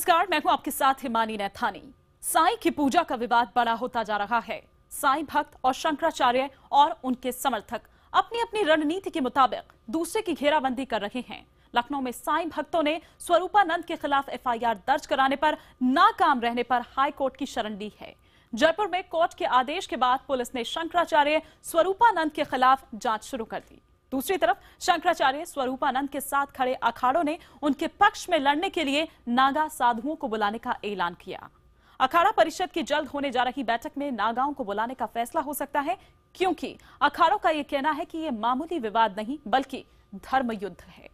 नमस्कार, मैं हूं आपके साथ हिमानी नैथानी। साईं की पूजा का विवाद बड़ा होता जा रहा है। साईं भक्त और शंकराचार्य और उनके समर्थक अपनी अपनी रणनीति के मुताबिक दूसरे की घेराबंदी कर रहे हैं। लखनऊ में साईं भक्तों ने स्वरूपानंद के खिलाफ एफआईआर दर्ज कराने पर नाकाम रहने पर हाईकोर्ट की शरण ली है। जयपुर में कोर्ट के आदेश के बाद पुलिस ने शंकराचार्य स्वरूपानंद के खिलाफ जांच शुरू कर दी। दूसरी तरफ शंकराचार्य स्वरूपानंद के साथ खड़े अखाड़ों ने उनके पक्ष में लड़ने के लिए नागा साधुओं को बुलाने का ऐलान किया। अखाड़ा परिषद की जल्द होने जा रही बैठक में नागाओं को बुलाने का फैसला हो सकता है, क्योंकि अखाड़ों का यह कहना है कि यह मामूली विवाद नहीं बल्कि धर्म युद्ध है।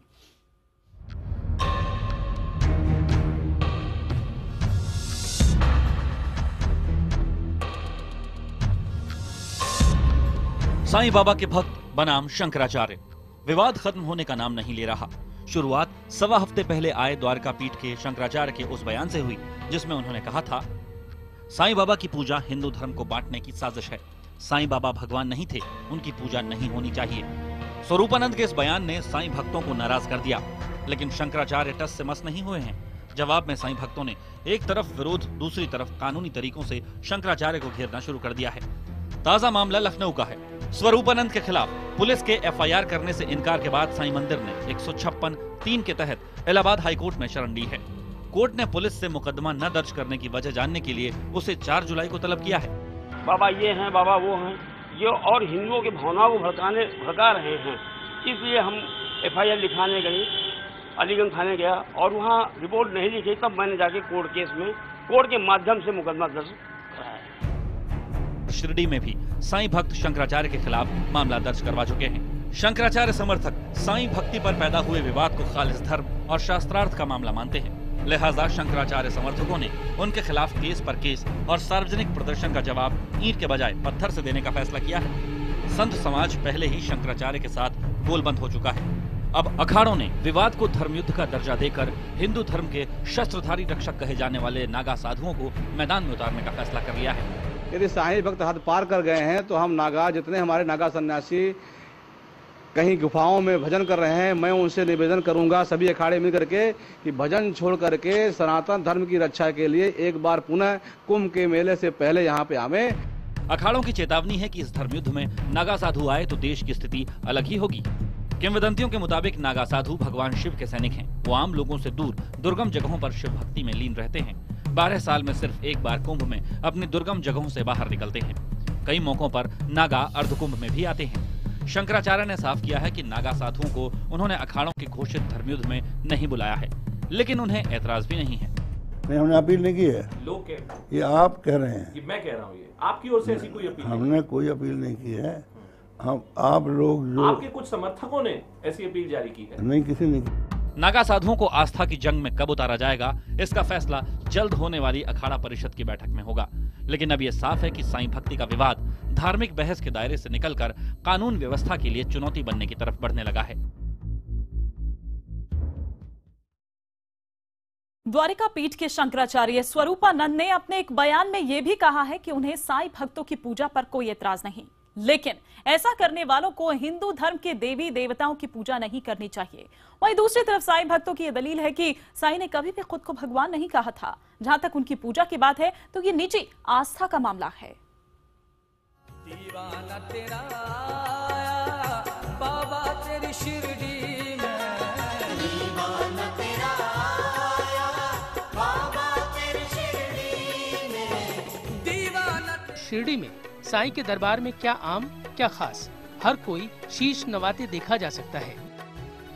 साईं बाबा के भक्त बनाम शंकराचार्य, विवाद खत्म होने का नाम नहीं ले रहा। शुरुआत सवा हफ्ते पहले आए द्वारका पीठ के शंकराचार्य के उस बयान से हुई जिसमें उन्होंने कहा था, साईं बाबा की पूजा हिंदू धर्म को बांटने की साजिश है। साईं बाबा भगवान नहीं थे, उनकी पूजा नहीं होनी चाहिए। स्वरूपानंद के इस बयान ने साईं भक्तों को नाराज कर दिया, लेकिन शंकराचार्य टस से मस नहीं हुए हैं। जवाब में साईं भक्तों ने एक तरफ विरोध, दूसरी तरफ कानूनी तरीकों से शंकराचार्य को घेरना शुरू कर दिया है। ताजा मामला लखनऊ का है। स्वरूपानंद के खिलाफ पुलिस के एफआईआर करने से इनकार के बाद साईं मंदिर ने 156(3) के तहत इलाहाबाद हाईकोर्ट में शरण ली है। कोर्ट ने पुलिस से मुकदमा न दर्ज करने की वजह जानने के लिए उसे 4 जुलाई को तलब किया है। बाबा ये हैं, बाबा वो हैं, ये और हिंदुओं की भावनाओं को भड़का रहे हैं। इसलिए हम एफआईआर लिखाने गए, अलीगंज थाने गया और वहाँ रिपोर्ट नहीं लिखी। तब मैंने जाके कोर्ट के माध्यम से मुकदमा दर्ज कराया। शिरडी में भी साईं भक्त शंकराचार्य के खिलाफ मामला दर्ज करवा चुके हैं। शंकराचार्य समर्थक साईं भक्ति पर पैदा हुए विवाद को खालिस धर्म और शास्त्रार्थ का मामला मानते हैं। लिहाजा शंकराचार्य समर्थकों ने उनके खिलाफ केस पर केस और सार्वजनिक प्रदर्शन का जवाब ईंट के बजाय पत्थर से देने का फैसला किया है। संत समाज पहले ही शंकराचार्य के साथ गोलबंद हो चुका है। अब अखाड़ों ने विवाद को धर्मयुद्ध का दर्जा देकर हिंदू धर्म के शस्त्रधारी रक्षक कहे जाने वाले नागा साधुओं को मैदान में उतारने का फैसला कर लिया है। यदि साईं भक्त हद पार कर गए हैं तो हम नागा, जितने हमारे नागा सन्यासी कहीं गुफाओं में भजन कर रहे हैं, मैं उनसे निवेदन करूंगा सभी अखाड़े मिल करके कि भजन छोड़ करके सनातन धर्म की रक्षा के लिए एक बार पुनः कुंभ के मेले से पहले यहाँ पे आवें। अखाड़ों की चेतावनी है कि इस धर्मयुद्ध में नागा साधु आए तो देश की स्थिति अलग ही होगी। किंवदंतियों के मुताबिक नागा साधु भगवान शिव के सैनिक हैं। वो आम लोगों से दूर दुर्गम जगहों पर शिव भक्ति में लीन रहते हैं। 12 साल में सिर्फ एक बार कुंभ में अपनी दुर्गम जगहों से बाहर निकलते हैं। कई मौकों पर नागा अर्धकुंभ में भी आते हैं। शंकराचार्य ने साफ किया है कि नागा साधुओं को उन्होंने अखाड़ों के घोषित धर्मयुद्ध में नहीं बुलाया है, लेकिन उन्हें ऐतराज भी नहीं है। नहीं, हमने अपील नहीं की है। लोग कह रहे हैं, ये आप कह रहे हैं। ये मैं कह रहा हूँ, ये आपकी ओर से ऐसी कोई अपील हमने कोई अपील नहीं की है। हम आप लोग जो आपके कुछ समर्थकों ने ऐसी अपील जारी की है। नहीं, किसी ने। नागा साधुओं को आस्था की जंग में कब उतारा जाएगा, इसका फैसला जल्द होने वाली अखाड़ा परिषद की बैठक में होगा। लेकिन अब यह साफ है कि साईं भक्ति का विवाद धार्मिक बहस के दायरे से निकलकर कानून व्यवस्था के लिए चुनौती बनने की तरफ बढ़ने लगा है। द्वारिका पीठ के शंकराचार्य स्वरूपानंद ने अपने एक बयान में यह भी कहा है कि उन्हें साईं भक्तों की पूजा पर कोई एतराज नहीं, लेकिन ऐसा करने वालों को हिंदू धर्म के देवी देवताओं की पूजा नहीं करनी चाहिए। वहीं दूसरी तरफ साईं भक्तों की यह दलील है कि साईं ने कभी भी खुद को भगवान नहीं कहा था। जहां तक उनकी पूजा की बात है तो ये निजी आस्था का मामला है। दीवाना तेरा आया, बाबा तेरी शिरडी में। दीवाना तेरा आया, बाबा तेरी शिरडी में। दीवाना शिरडी में साईं के दरबार में क्या आम क्या खास, हर कोई शीश नवाते देखा जा सकता है।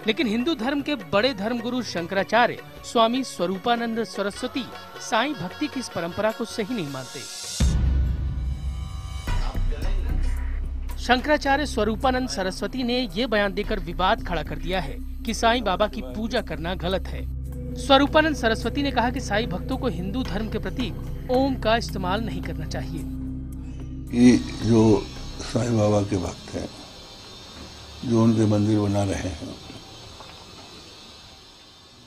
लेकिन हिंदू धर्म के बड़े धर्मगुरु शंकराचार्य स्वामी स्वरूपानंद सरस्वती साईं भक्ति की इस परंपरा को सही नहीं मानते। शंकराचार्य स्वरूपानंद सरस्वती ने ये बयान देकर विवाद खड़ा कर दिया है कि साईं बाबा की पूजा करना गलत है। स्वरूपानंद सरस्वती ने कहा कि साईं भक्तों को हिंदू धर्म के प्रतीक ओम का इस्तेमाल नहीं करना चाहिए। ये जो साईं बाबा के भक्त हैं, जो उनके मंदिर बना रहे हैं,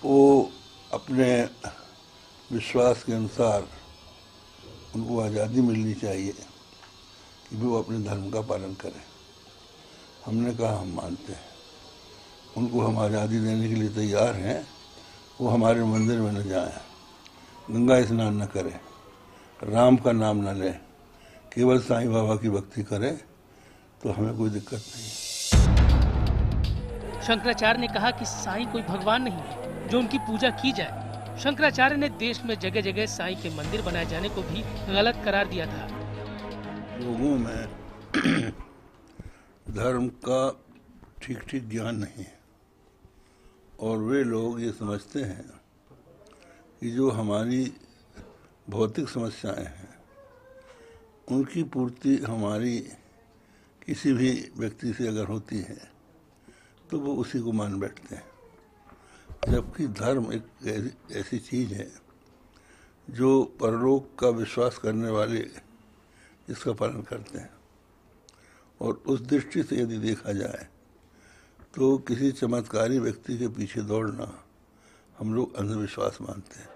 वो अपने विश्वास के अनुसार उनको आज़ादी मिलनी चाहिए कि वो अपने धर्म का पालन करें। हमने कहा हम मानते हैं, उनको हम आज़ादी देने के लिए तैयार हैं। वो हमारे मंदिर में न जाएं, गंगा स्नान न करे, राम का नाम न ले, केवल साईं बाबा की भक्ति करे तो हमें कोई दिक्कत नहीं। शंकराचार्य ने कहा कि साईं कोई भगवान नहीं है जो उनकी पूजा की जाए। शंकराचार्य ने देश में जगह जगह साईं के मंदिर बनाए जाने को भी गलत करार दिया था। लोगों में धर्म का ठीक ठीक ज्ञान नहीं है और वे लोग ये समझते हैं कि जो हमारी भौतिक समस्याएं हैं उनकी पूर्ति हमारी किसी भी व्यक्ति से अगर होती है तो वो उसी को मान बैठते हैं, जबकि धर्म एक ऐसी चीज़ है जो परलोक का विश्वास करने वाले इसका पालन करते हैं। और उस दृष्टि से यदि देखा जाए तो किसी चमत्कारी व्यक्ति के पीछे दौड़ना हम लोग अंधविश्वास मानते हैं।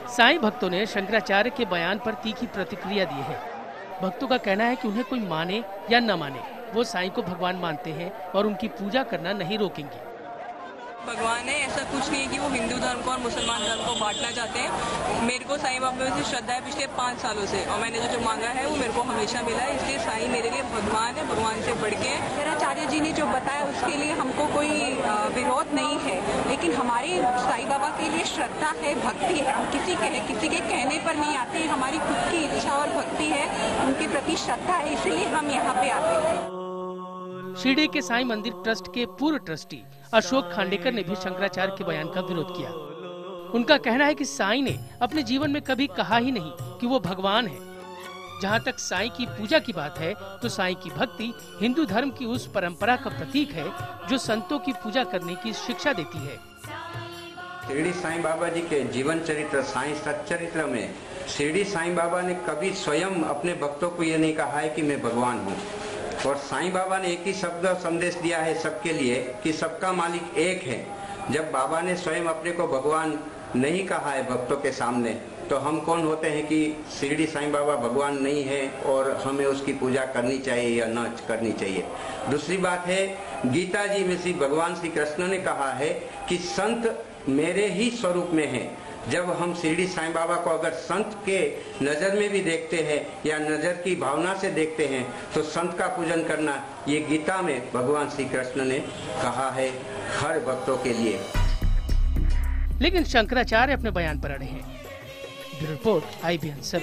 साईं भक्तों ने शंकराचार्य के बयान पर तीखी प्रतिक्रिया दी है। भक्तों का कहना है कि उन्हें कोई माने या न माने, वो साईं को भगवान मानते हैं और उनकी पूजा करना नहीं रोकेंगे। भगवान है, ऐसा कुछ नहीं है कि वो हिंदू धर्म को और मुसलमान धर्म को बांटना चाहते हैं। मेरे को साईं बाबा से श्रद्धा है पिछले 5 सालों से, और मैंने जो मांगा है वो मेरे को हमेशा मिला है। इसलिए साईं मेरे लिए भगवान है, भगवान से बढ़ के। शंकराचार्य जी ने जो बताया उसके लिए हमको कोई विरोध नहीं है, लेकिन हमारी साईं बाबा के लिए श्रद्धा है, भक्ति है। हम किसी के कहने पर नहीं आते, हमारी खुद की इच्छा और भक्ति है, उनके प्रति श्रद्धा है, इसलिए हम यहाँ पे आते हैं। शिरडी के साईं मंदिर ट्रस्ट के पूर्व ट्रस्टी अशोक खांडेकर ने भी शंकराचार्य के बयान का विरोध किया। उनका कहना है कि साईं ने अपने जीवन में कभी कहा ही नहीं कि वो भगवान है। जहाँ तक साईं की पूजा की बात है तो साईं की भक्ति हिंदू धर्म की उस परंपरा का प्रतीक है जो संतों की पूजा करने की शिक्षा देती है। शिरडी साईं बाबा जी के जीवन चरित्र साईं सच्चरित्र में शिरडी साईं बाबा ने कभी स्वयं अपने भक्तों को ये नहीं कहा है कि मैं भगवान हूँ। और साईं बाबा ने एक ही शब्द संदेश दिया है सबके लिए कि सबका मालिक एक है। जब बाबा ने स्वयं अपने को भगवान नहीं कहा है भक्तों के सामने, तो हम कौन होते हैं कि शिरडी साईं बाबा भगवान नहीं है और हमें उसकी पूजा करनी चाहिए या न करनी चाहिए। दूसरी बात है, गीता जी में श्री भगवान श्री कृष्ण ने कहा है कि संत मेरे ही स्वरूप में है। जब हम शिरडी साईं बाबा को अगर संत के नज़र में भी देखते हैं या नज़र की भावना से देखते हैं तो संत का पूजन करना ये गीता में भगवान श्री कृष्ण ने कहा है हर भक्तों के लिए। लेकिन शंकराचार्य अपने बयान पर अड़े हैं। Bureau report IBN 7।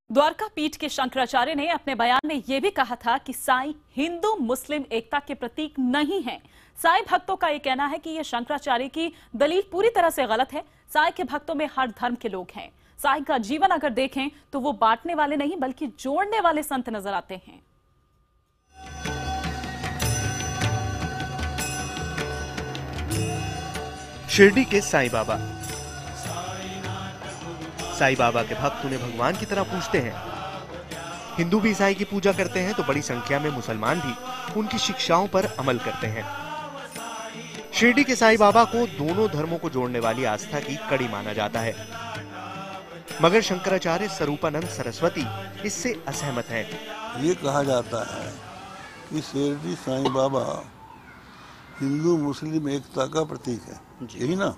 द्वारका पीठ के शंकराचार्य ने अपने बयान में यह भी कहा था कि साईं हिंदू मुस्लिम एकता के प्रतीक नहीं हैं। साईं भक्तों का यह कहना है कि यह शंकराचार्य की दलील पूरी तरह से गलत है। साईं के भक्तों में हर धर्म के लोग हैं। साईं का जीवन अगर देखें तो वो बांटने वाले नहीं बल्कि जोड़ने वाले संत नजर आते हैं। शिरडी के साईं बाबा। साईं बाबा के भक्त उन्हें भगवान की तरह पूजते हैं। हिंदू भी साईं की पूजा करते हैं तो बड़ी संख्या में मुसलमान भी उनकी शिक्षाओं पर अमल करते हैं। शिरडी के साईं बाबा को दोनों धर्मों को जोड़ने वाली आस्था की कड़ी माना जाता है, मगर शंकराचार्य स्वरूपानंद सरस्वती इससे असहमत हैं। ये कहा जाता है कि शिरडी साईं बाबा हिंदू मुस्लिम एकता का प्रतीक है, यही ना?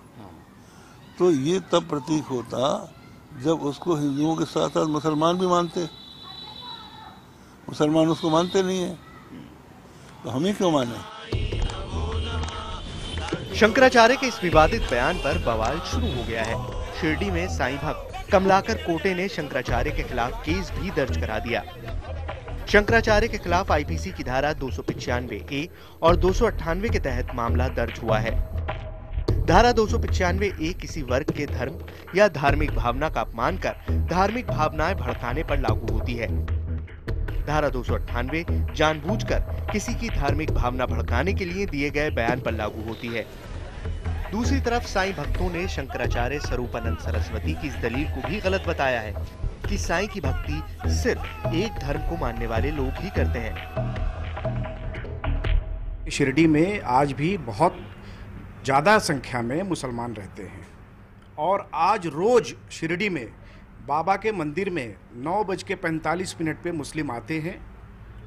तो ये तब प्रतीक होता जब उसको हिंदुओं के साथ साथ मुसलमान भी मानते। मुसलमान उसको मानते नहीं है, तो हमें क्यों माने? शंकराचार्य के इस विवादित बयान पर बवाल शुरू हो गया है। शिरडी में साईं भक्त कमलाकर कोटे ने शंकराचार्य के खिलाफ केस भी दर्ज करा दिया। शंकराचार्य के खिलाफ IPC की धारा 295A और 298 के तहत मामला दर्ज हुआ है। धारा 295A किसी वर्ग के धर्म या धार्मिक भावना का अपमान कर धार्मिक भावनाएं भड़काने पर लागू होती है। धारा 298 जानबूझकर किसी की धार्मिक भावना भड़काने के लिए दिए गए बयान पर लागू होती है। दूसरी तरफ साईं भक्तों ने शंकराचार्य स्वरूपानंद सरस्वती की इस दलील को भी गलत बताया है कि साईं की भक्ति सिर्फ एक धर्म को मानने वाले लोग ही करते हैं। शिरडी में आज भी बहुत ज़्यादा संख्या में मुसलमान रहते हैं और आज रोज शिरडी में बाबा के मंदिर में 9:45 पे मुस्लिम आते हैं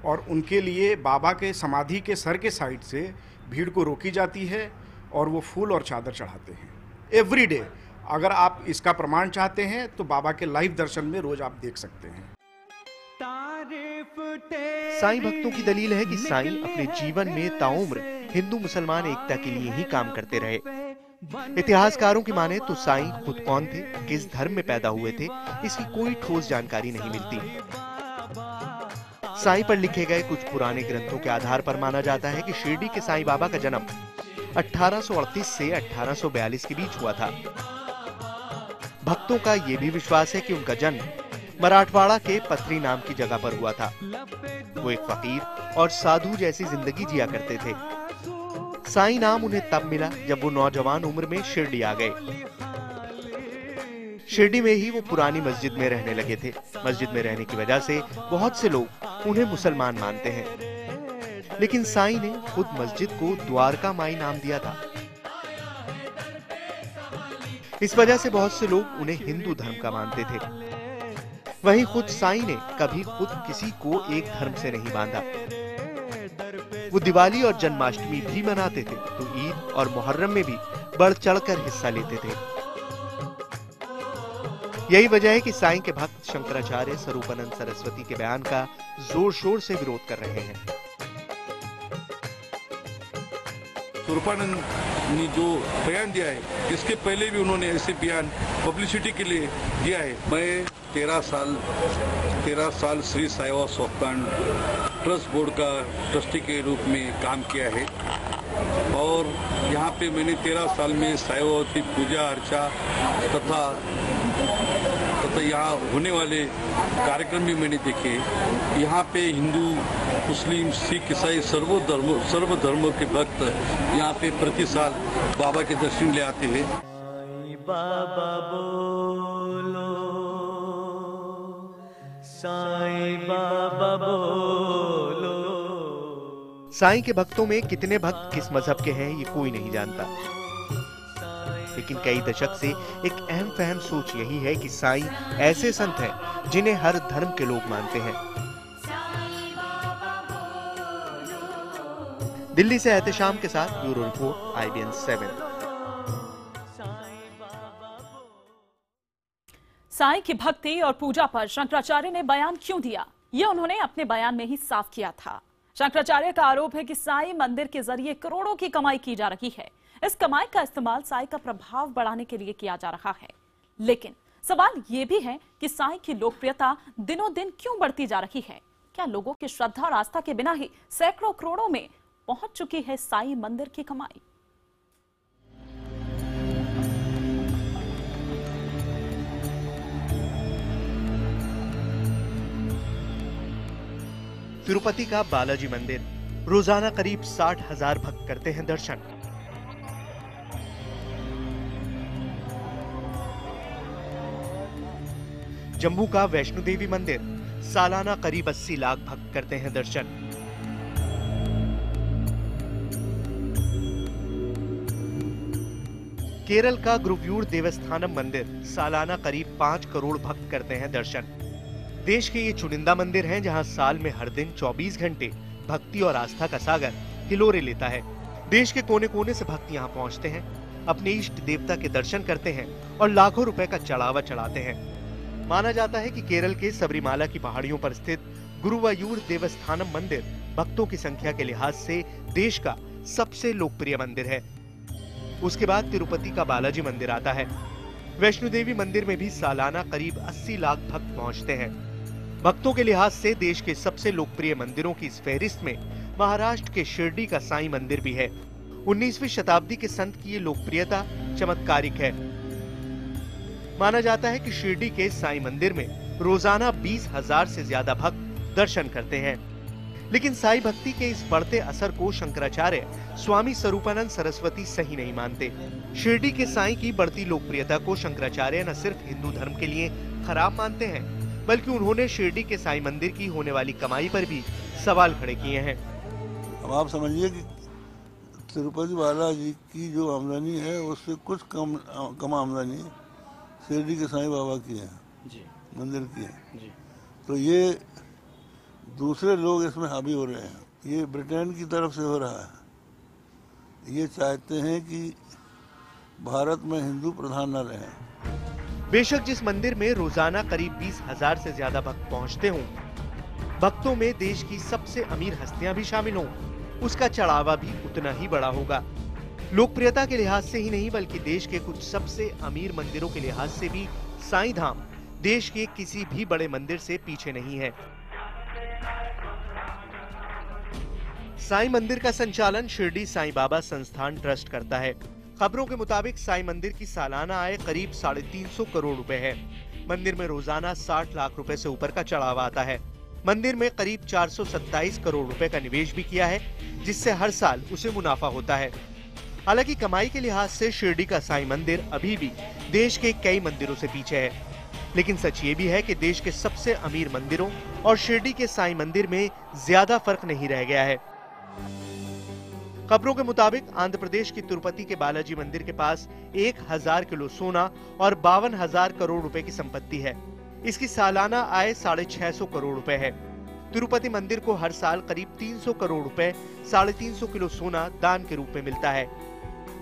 और उनके लिए बाबा के समाधि के सर के साइड से भीड़ को रोकी जाती है और वो फूल और चादर चढ़ाते हैं एवरी डे। अगर आप इसका प्रमाण चाहते हैं तो बाबा के लाइव दर्शन में रोज आप देख सकते हैं। साईं भक्तों की दलील है कि साईं अपने जीवन में ताउम्र हिंदू मुसलमान एकता के लिए ही काम करते रहे। इतिहासकारों की माने तो साईं खुद कौन थे, किस धर्म में पैदा हुए थे, इसकी कोई ठोस जानकारी नहीं मिलती। साईं पर लिखे गए कुछ पुराने ग्रंथों के आधार पर माना जाता है कि शिरडी के साईं बाबा का जन्म 1838 से 1842 के बीच हुआ था। भक्तों का यह भी विश्वास है कि उनका जन्म मराठवाड़ा के पथरी नाम की जगह पर हुआ था। वो एक फकीर और साधु जैसी जिंदगी जिया करते थे। साईं नाम उन्हें तब मिला जब वो नौजवान उम्र में शिरडी आ गए। शिरडी में ही वो पुरानी मस्जिद में रहने लगे थे। मस्जिद में रहने की वजह से बहुत से लोग उन्हें मुसलमान मानते हैं, लेकिन साईं ने खुद मस्जिद को द्वारका माई नाम दिया था। इस वजह से बहुत से लोग उन्हें हिंदू धर्म का मानते थे। वहीं खुद साईं ने कभी खुद किसी को एक धर्म से नहीं बांधा। वो दिवाली और जन्माष्टमी भी मनाते थे तो ईद और मुहर्रम में भी बढ़ चढ़कर हिस्सा लेते थे। यही वजह है कि साईं के भक्त शंकराचार्य स्वरूपानंद सरस्वती के बयान का जोर शोर से विरोध कर रहे हैं। स्वरूपानंद ने जो बयान दिया है, इसके पहले भी उन्होंने ऐसे बयान पब्लिसिटी के लिए दिया है। मैं 13 साल श्री साई बाबा सौखकांड ट्रस्ट बोर्ड का ट्रस्टी के रूप में काम किया है और यहाँ पे मैंने 13 साल में साई बाबा की पूजा अर्चा तथा यहाँ होने वाले कार्यक्रम भी मैंने देखे। यहाँ पे हिंदू, मुस्लिम, सिख, ईसाई सर्व धर्मों के भक्त यहाँ पे प्रति साल बाबा के दर्शन ले आते हैं। बाबा बोलो, साईं बाबा बोलो। साईं के भक्तों में कितने भक्त किस मजहब के हैं ये कोई नहीं जानता, लेकिन कई दशक से एक अहम फहम सोच यही है कि साईं ऐसे संत हैं जिन्हें हर धर्म के लोग मानते हैं। दिल्ली से एहतेशाम के साथ ब्यूरो रिपोर्ट IBN 7। साईं की भक्ति और पूजा पर शंकराचार्य ने बयान क्यों दिया, यह उन्होंने अपने बयान में ही साफ किया था। शंकराचार्य का आरोप है कि साईं मंदिर के जरिए करोड़ों की कमाई की जा रही है। इस कमाई का इस्तेमाल साईं का प्रभाव बढ़ाने के लिए किया जा रहा है। लेकिन सवाल यह भी है कि साईं की लोकप्रियता दिनों दिन क्यों बढ़ती जा रही है। क्या लोगों की श्रद्धा और आस्था के बिना ही सैकड़ों करोड़ों में पहुंच चुकी है साईं मंदिर की कमाई। तिरुपति का बालाजी मंदिर रोजाना करीब 60,000 भक्त करते हैं दर्शन। जम्मू का वैष्णो देवी मंदिर सालाना करीब 80 लाख भक्त करते हैं दर्शन। केरल का गुरुवायूर देवस्थानम मंदिर सालाना करीब 5 करोड़ भक्त करते हैं दर्शन। देश के ये चुनिंदा मंदिर हैं जहां साल में हर दिन 24 घंटे भक्ति और आस्था का सागर हिलोरे लेता है। देश के कोने कोने से भक्त यहाँ पहुँचते हैं, अपने इष्ट देवता के दर्शन करते हैं और लाखों रुपए का चढ़ावा चढ़ाते हैं। माना जाता है कि केरल के सबरीमाला की पहाड़ियों पर स्थित गुरुवायूर देवस्थानम मंदिर भक्तों की संख्या के लिहाज से देश का सबसे लोकप्रिय मंदिर है। उसके बाद तिरुपति का बालाजी मंदिर आता है। वैष्णो देवी मंदिर में भी सालाना करीब 80 लाख भक्त पहुंचते हैं। भक्तों के लिहाज से देश के सबसे लोकप्रिय मंदिरों की इस फहरिस्त में महाराष्ट्र के शिरडी का साईं मंदिर भी है। 19वीं शताब्दी के संत की ये लोकप्रियता चमत्कारिक है। माना जाता है कि शिरडी के साईं मंदिर में रोजाना 20,000 से ज्यादा भक्त दर्शन करते हैं। लेकिन साईं भक्ति के इस बढ़ते असर को शंकराचार्य स्वामी स्वरूपानंद सरस्वती सही नहीं मानते। शिरडी के साईं की बढ़ती लोकप्रियता को शंकराचार्य न सिर्फ हिंदू धर्म के लिए खराब मानते हैं, बल्कि उन्होंने शिरडी के साईं मंदिर की होने वाली कमाई पर भी सवाल खड़े किए हैं। अब आप समझिए कि तिरुपति बालाजी की जो आमदनी है उससे कुछ कम आमदनी शिरडी के साईं बाबा की है जी, मंदिर की है जी। तो ये दूसरे लोग इसमें हावी हो रहे हैं, ये ब्रिटेन की तरफ से हो रहा है। ये चाहते हैं कि भारत में हिंदू प्रधान न रहें। बेशक जिस मंदिर में रोजाना करीब 20,000 से ज्यादा भक्त पहुंचते हों, भक्तों में देश की सबसे अमीर हस्तियां भी शामिल हों, उसका चढ़ावा भी उतना ही बड़ा होगा। लोकप्रियता के लिहाज से ही नहीं बल्कि देश के कुछ सबसे अमीर मंदिरों के लिहाज से भी साईं धाम देश के किसी भी बड़े मंदिर से पीछे नहीं है। साईं मंदिर का संचालन शिरडी साईं बाबा संस्थान ट्रस्ट करता है। खबरों के मुताबिक साईं मंदिर की सालाना आय करीब 350 करोड़ रुपए है। मंदिर में रोजाना 60 लाख रुपए से ऊपर का चढ़ावा आता है। मंदिर में करीब 427 करोड़ रुपए का निवेश भी किया है, जिससे हर साल उसे मुनाफा होता है। हालांकि कमाई के लिहाज से शिरडी का साईं मंदिर अभी भी देश के कई मंदिरों से पीछे है, लेकिन सच ये भी है कि देश के सबसे अमीर मंदिरों और शिरडी के साईं मंदिर में ज्यादा फर्क नहीं रह गया है। खबरों के मुताबिक आंध्र प्रदेश की तिरुपति के बालाजी मंदिर के पास 1000 किलो सोना और 52,000 करोड़ रुपए की संपत्ति है। इसकी सालाना आय 650 करोड़ रुपए है। तिरुपति मंदिर को हर साल करीब 300 करोड़ रुपए 350 किलो सोना दान के रूप में मिलता है।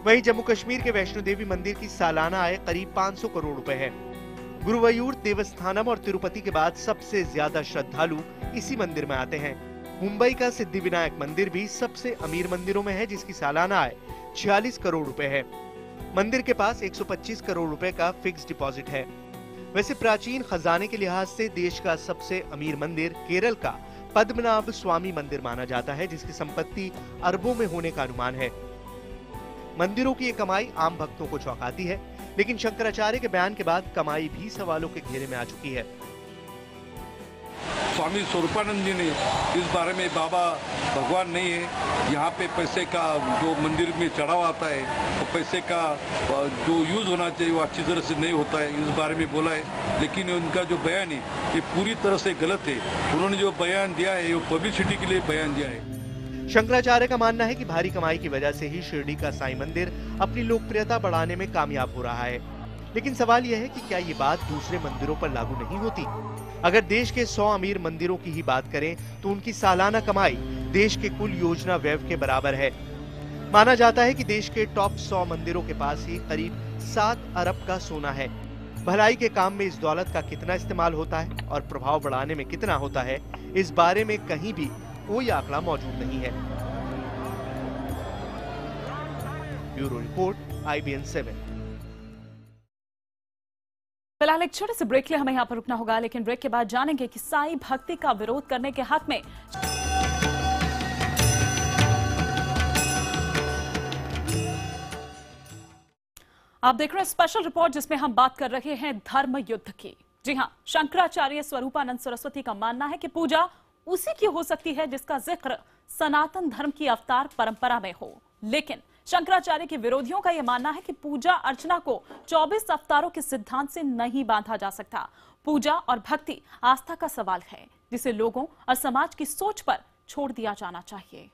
वहीं जम्मू कश्मीर के वैष्णो देवी मंदिर की सालाना आय करीब 500 करोड़ रुपए है। गुरुवायूर देवस्थानम और तिरुपति के बाद सबसे ज्यादा श्रद्धालु इसी मंदिर में आते हैं। मुंबई का सिद्धिविनायक मंदिर भी सबसे अमीर मंदिरों में है, जिसकी सालाना आय 46 करोड़ रुपए है। मंदिर के पास 125 करोड़ रुपए का फिक्स डिपॉजिट है। वैसे प्राचीन खजाने के लिहाज से देश का सबसे अमीर मंदिर केरल का पद्मनाभ स्वामी मंदिर माना जाता है, जिसकी संपत्ति अरबों में होने का अनुमान है। मंदिरों की ये कमाई आम भक्तों को चौंकाती है, लेकिन शंकराचार्य के बयान के बाद कमाई भी सवालों के घेरे में आ चुकी है। स्वामी स्वरूपानंद जी ने इस बारे में बाबा भगवान नहीं है, यहाँ पे पैसे का जो मंदिर में चढ़ाव आता है तो पैसे का जो यूज होना चाहिए वो अच्छी तरह से नहीं होता है, इस बारे में बोला है। लेकिन उनका जो बयान है ये पूरी तरह से गलत है। उन्होंने जो बयान दिया है वो पब्लिसिटी के लिए बयान दिया है। शंकराचार्य का मानना है कि भारी कमाई की वजह से ही शिरडी का साईं मंदिर अपनी लोकप्रियता बढ़ाने में कामयाब हो रहा है। लेकिन सवाल यह है कि क्या ये बात दूसरे मंदिरों पर लागू नहीं होती? अगर देश के 100 अमीर मंदिरों की ही बात करें तो उनकी सालाना कमाई देश के कुल योजना व्यय के बराबर है। माना जाता है कि देश के टॉप 100 मंदिरों के पास ही करीब 7 अरब का सोना है। भलाई के काम में इस दौलत का कितना इस्तेमाल होता है और प्रभाव बढ़ाने में कितना होता है, इस बारे में कहीं भी कोई आंकड़ा मौजूद नहीं है। Bureau report, IBN 7। फिलहाल एक छोटे से ब्रेक लिए हमें यहाँ पर रुकना होगा, लेकिन ब्रेक के बाद जानेंगे कि साईं भक्ति का विरोध करने के हक में आप देख रहे हैं स्पेशल रिपोर्ट, जिसमें हम बात कर रहे हैं धर्म युद्ध की। जी हां, शंकराचार्य स्वरूपानंद सरस्वती का मानना है कि पूजा उसी की हो सकती है जिसका जिक्र सनातन धर्म की अवतार परंपरा में हो, लेकिन शंकराचार्य के विरोधियों का यह मानना है कि पूजा अर्चना को 24 अवतारों के सिद्धांत से नहीं बांधा जा सकता। पूजा और भक्ति आस्था का सवाल है, जिसे लोगों और समाज की सोच पर छोड़ दिया जाना चाहिए।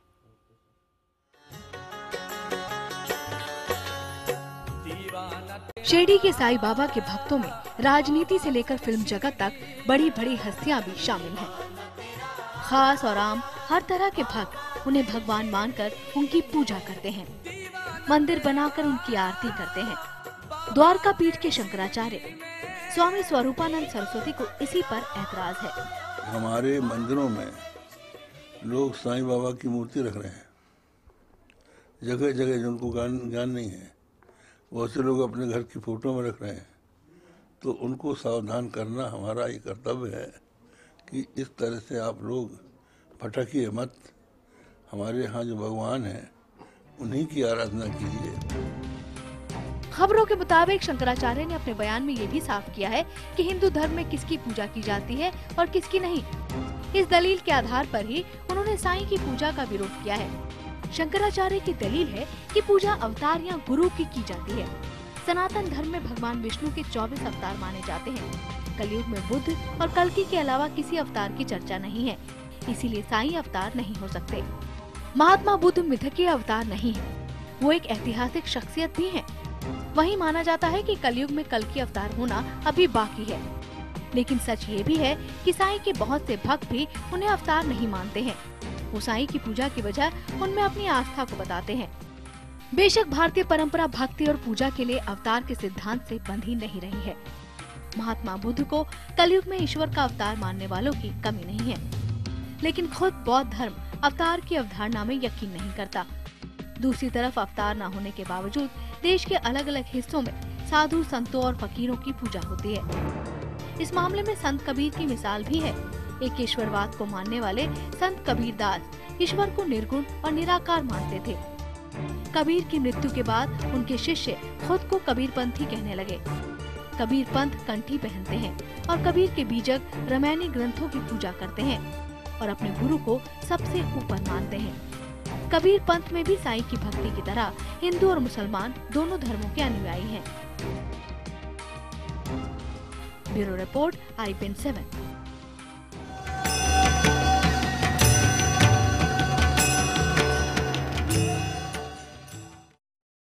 शिरडी के साईं बाबा के भक्तों में राजनीति से लेकर फिल्म जगत तक बड़ी बड़ी हस्तियां भी शामिल हैं। खास और आम हर तरह के भक्त उन्हें भगवान मानकर उनकी पूजा करते हैं, मंदिर बनाकर उनकी आरती करते हैं। द्वारका पीठ के शंकराचार्य स्वामी स्वरूपानंद सरस्वती को इसी पर ऐतराज है। हमारे मंदिरों में लोग साईं बाबा की मूर्ति रख रहे हैं, जगह जगह जिनको ज्ञान नहीं है बहुत से लोग अपने घर की फोटो में रख रहे हैं। तो उनको सावधान करना हमारा ये कर्तव्य है कि इस तरह से आप लोग भटकिए मत। हमारे यहाँ जो भगवान हैं उन्हीं की आराधना कीजिए। खबरों के मुताबिक शंकराचार्य ने अपने बयान में ये भी साफ किया है कि हिंदू धर्म में किसकी पूजा की जाती है और किसकी नहीं। इस दलील के आधार पर ही उन्होंने साईं की पूजा का विरोध किया है। शंकराचार्य की दलील है कि पूजा अवतार या गुरु की जाती है। सनातन धर्म में भगवान विष्णु के 24 अवतार माने जाते हैं। कलयुग में बुद्ध और कल्कि के अलावा किसी अवतार की चर्चा नहीं है, इसीलिए साईं अवतार नहीं हो सकते। महात्मा बुद्ध मिथकीय अवतार नहीं है, वो एक ऐतिहासिक शख्सियत भी है। वहीं माना जाता है कि कलयुग में कल्कि अवतार होना अभी बाकी है। लेकिन सच ये भी है कि साईं के बहुत से भक्त भी उन्हें अवतार नहीं मानते हैं। वो साईं की पूजा की वजह उनमें अपनी आस्था को बताते हैं। बेशक भारतीय परंपरा भक्ति और पूजा के लिए अवतार के सिद्धांत से बंधी नहीं रही है। महात्मा बुद्ध को कलयुग में ईश्वर का अवतार मानने वालों की कमी नहीं है, लेकिन खुद बौद्ध धर्म अवतार की अवधारणा में यकीन नहीं करता। दूसरी तरफ अवतार न होने के बावजूद देश के अलग अलग हिस्सों में साधु संतों और फकीरों की पूजा होती है। इस मामले में संत कबीर की मिसाल भी है। एक ईश्वरवाद को मानने वाले संत कबीर दास ईश्वर को निर्गुण और निराकार मानते थे। कबीर की मृत्यु के बाद उनके शिष्य खुद को कबीर पंथी कहने लगे। कबीर पंथ कंठी पहनते हैं और कबीर के बीजक रामायणी ग्रंथों की पूजा करते हैं और अपने गुरु को सबसे ऊपर मानते हैं। कबीर पंथ में भी साईं की भक्ति की तरह हिंदू और मुसलमान दोनों धर्मों के अनुयायी हैं। Bureau report, IPN7।